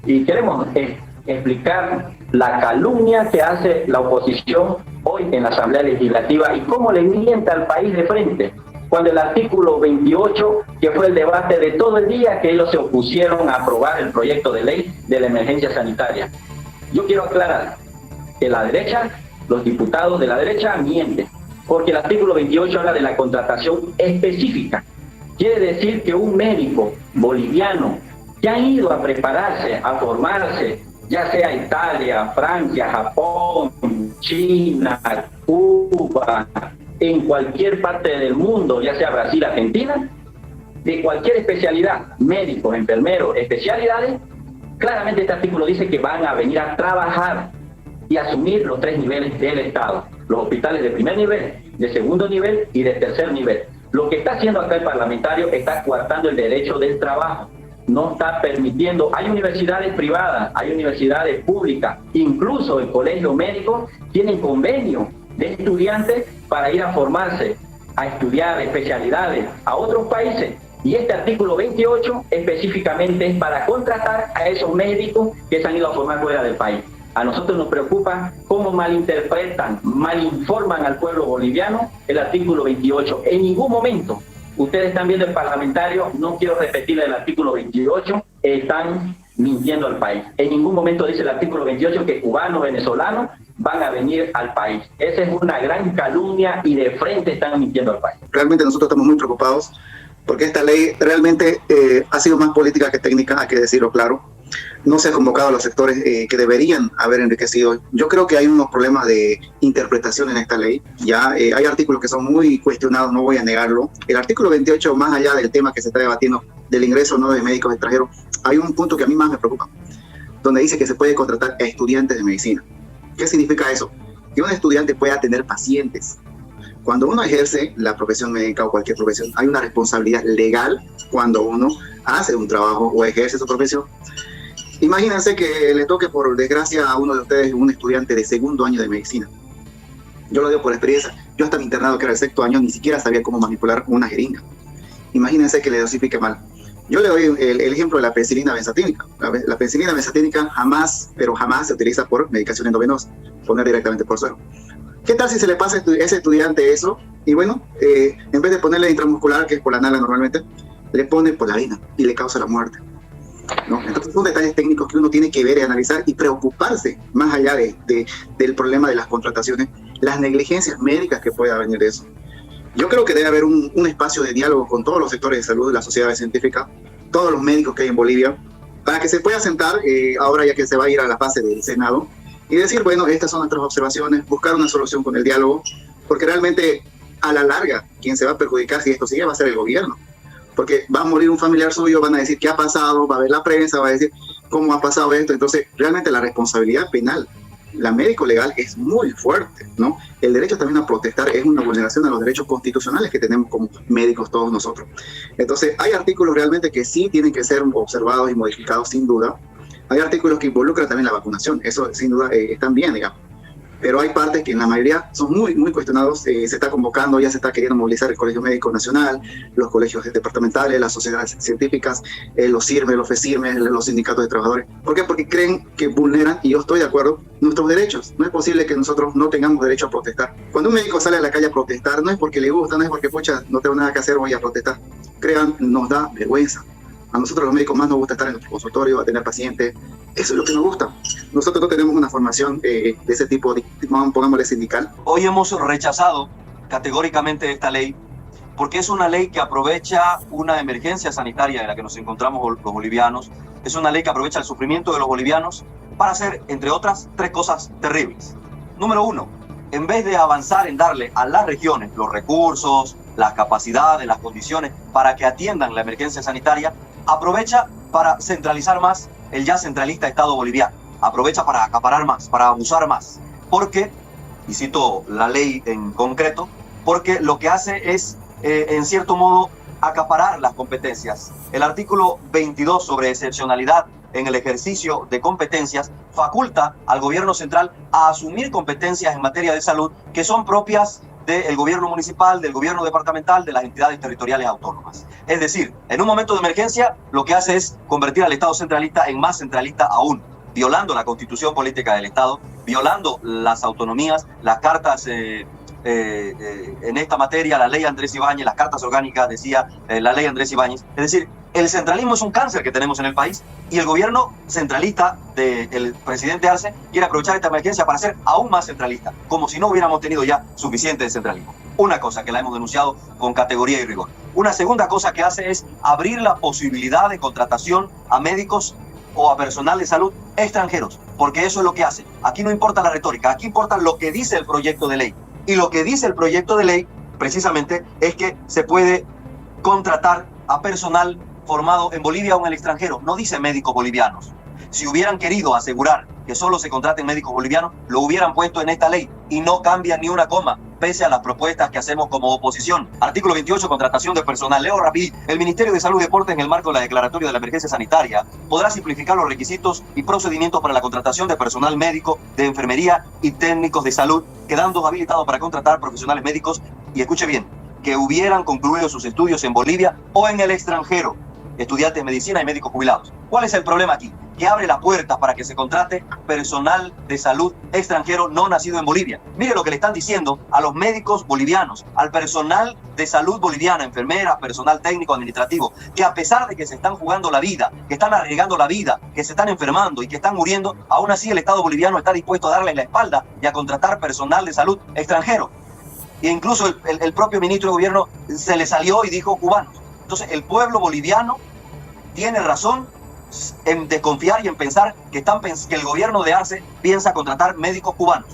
Y queremos explicar la calumnia que hace la oposición hoy en la Asamblea Legislativa y cómo le miente al país de frente, cuando el artículo 28, que fue el debate de todo el día, que ellos se opusieron a aprobar el proyecto de ley de la emergencia sanitaria. Yo quiero aclarar que la derecha, los diputados de la derecha mienten, porque el artículo 28 habla de la contratación específica. Quiere decir que un médico boliviano que ha ido a prepararse, a formarse, ya sea Italia, Francia, Japón, China, Cuba, en cualquier parte del mundo, ya sea Brasil, Argentina, de cualquier especialidad, médicos, enfermeros, especialidades, claramente este artículo dice que van a venir a trabajar y asumir los 3 niveles del Estado, los hospitales de primer nivel, de segundo nivel y de tercer nivel. Lo que está haciendo acá el parlamentario está coartando el derecho del trabajo, no está permitiendo. Hay universidades privadas, hay universidades públicas, incluso el colegio médico tienen convenio de estudiantes para ir a formarse, a estudiar especialidades a otros países. Y este artículo 28 específicamente es para contratar a esos médicos que se han ido a formar fuera del país. A nosotros nos preocupa cómo malinterpretan, malinforman al pueblo boliviano el artículo 28. En ningún momento, ustedes están viendo el parlamentario, no quiero repetir el artículo 28, están mintiendo al país. En ningún momento dice el artículo 28 que cubanos, venezolanos van a venir al país. Esa es una gran calumnia y de frente están mintiendo al país. Realmente nosotros estamos muy preocupados porque esta ley realmente ha sido más política que técnica, hay que decirlo claro. No se ha convocado a los sectores que deberían haber enriquecido. Yo creo que hay unos problemas de interpretación en esta ley. Ya hay artículos que son muy cuestionados, no voy a negarlo. El artículo 28, más allá del tema que se está debatiendo del ingreso no de médicos extranjeros, hay un punto que a mí más me preocupa, donde dice que se puede contratar a estudiantes de medicina. ¿Qué significa eso? Que un estudiante pueda tener pacientes. Cuando uno ejerce la profesión médica o cualquier profesión, hay una responsabilidad legal cuando uno hace un trabajo o ejerce su profesión. Imagínense que le toque, por desgracia, a uno de ustedes un estudiante de segundo año de medicina. Yo lo digo por experiencia. Yo hasta mi internado, que era el 6º año, ni siquiera sabía cómo manipular una jeringa. Imagínense que le dosifique mal. Yo le doy el ejemplo de la penicilina benzatínica. La penicilina benzatínica jamás, pero jamás se utiliza por medicación endovenosa, poner directamente por suero. ¿Qué tal si se le pasa a ese estudiante eso? Y bueno, en vez de ponerle intramuscular, que es por la nala normalmente, le pone por la vena y le causa la muerte, ¿no? Entonces son detalles técnicos que uno tiene que ver y analizar y preocuparse más allá del problema de las contrataciones, las negligencias médicas que pueda venir de eso. Yo creo que debe haber un espacio de diálogo con todos los sectores de salud de la sociedad científica, todos los médicos que hay en Bolivia, para que se pueda sentar, ahora ya que se va a ir a la fase del Senado, y decir, bueno, estas son nuestras observaciones, buscar una solución con el diálogo, porque realmente a la larga quien se va a perjudicar si esto sigue va a ser el gobierno, porque va a morir un familiar suyo, van a decir qué ha pasado, va a ver la prensa, va a decir cómo ha pasado esto. Entonces realmente la responsabilidad penal, la médico-legal, es muy fuerte, ¿no? El derecho también a protestar es una vulneración a los derechos constitucionales que tenemos como médicos todos nosotros. Entonces hay artículos realmente que sí tienen que ser observados y modificados sin duda. Hay artículos que involucran también la vacunación, eso sin duda están bien, digamos. Pero hay partes que en la mayoría son muy cuestionados. Se está convocando, ya se está queriendo movilizar el Colegio Médico Nacional, los colegios departamentales, las sociedades científicas, los CIRME, los FECIRME, los sindicatos de trabajadores. ¿Por qué? Porque creen que vulneran, y yo estoy de acuerdo, nuestros derechos. No es posible que nosotros no tengamos derecho a protestar. Cuando un médico sale a la calle a protestar, no es porque le gusta, no es porque, pucha, no tengo nada que hacer, voy a protestar. Crean, nos da vergüenza. A nosotros los médicos más nos gusta estar en nuestro consultorio, a tener pacientes. Eso es lo que nos gusta. Nosotros no tenemos una formación de ese tipo, pongámosle sindical. Hoy hemos rechazado categóricamente esta ley porque es una ley que aprovecha una emergencia sanitaria en la que nos encontramos los bolivianos. Es una ley que aprovecha el sufrimiento de los bolivianos para hacer, entre otras, 3 cosas terribles. Número 1, en vez de avanzar en darle a las regiones los recursos, las capacidades, las condiciones para que atiendan la emergencia sanitaria, aprovecha para centralizar más el ya centralista Estado boliviano. Aprovecha para acaparar más, para abusar más. Porque, y cito la ley en concreto, porque lo que hace es, en cierto modo, acaparar las competencias. El artículo 22 sobre excepcionalidad en el ejercicio de competencias faculta al gobierno central a asumir competencias en materia de salud que son propias del gobierno municipal, del gobierno departamental, de las entidades territoriales autónomas. Es decir, en un momento de emergencia, lo que hace es convertir al Estado centralista en más centralista aún, violando la constitución política del Estado, violando las autonomías, las cartas en esta materia, la ley Andrés Ibáñez, las cartas orgánicas, decía la ley Andrés Ibáñez. Es decir, el centralismo es un cáncer que tenemos en el país y el gobierno centralista del presidente Arce quiere aprovechar esta emergencia para ser aún más centralista, como si no hubiéramos tenido ya suficiente de centralismo. Una cosa que la hemos denunciado con categoría y rigor. Una segunda cosa que hace es abrir la posibilidad de contratación a médicos o a personal de salud extranjeros, porque eso es lo que hace. Aquí no importa la retórica, aquí importa lo que dice el proyecto de ley. Y lo que dice el proyecto de ley, precisamente, es que se puede contratar a personal formado en Bolivia o en el extranjero. No dice médicos bolivianos. Si hubieran querido asegurar que solo se contraten médicos bolivianos, lo hubieran puesto en esta ley y no cambian ni una coma, pese a las propuestas que hacemos como oposición. Artículo 28, contratación de personal. Leo rapidito. El Ministerio de Salud y Deporte, en el marco de la declaratoria de la emergencia sanitaria, podrá simplificar los requisitos y procedimientos para la contratación de personal médico, de enfermería y técnicos de salud, quedando habilitados para contratar profesionales médicos, y escuche bien, que hubieran concluido sus estudios en Bolivia o en el extranjero, estudiantes de medicina y médicos jubilados. ¿Cuál es el problema aquí? Que abre la puerta para que se contrate personal de salud extranjero no nacido en Bolivia. Mire lo que le están diciendo a los médicos bolivianos, al personal de salud boliviana, enfermeras, personal técnico, administrativo, que a pesar de que se están jugando la vida, que están arriesgando la vida, que se están enfermando y que están muriendo, aún así el Estado boliviano está dispuesto a darles la espalda y a contratar personal de salud extranjero. E incluso el propio ministro de Gobierno se le salió y dijo cubanos. Entonces el pueblo boliviano tiene razón en desconfiar y en pensar que el gobierno de Arce piensa contratar médicos cubanos.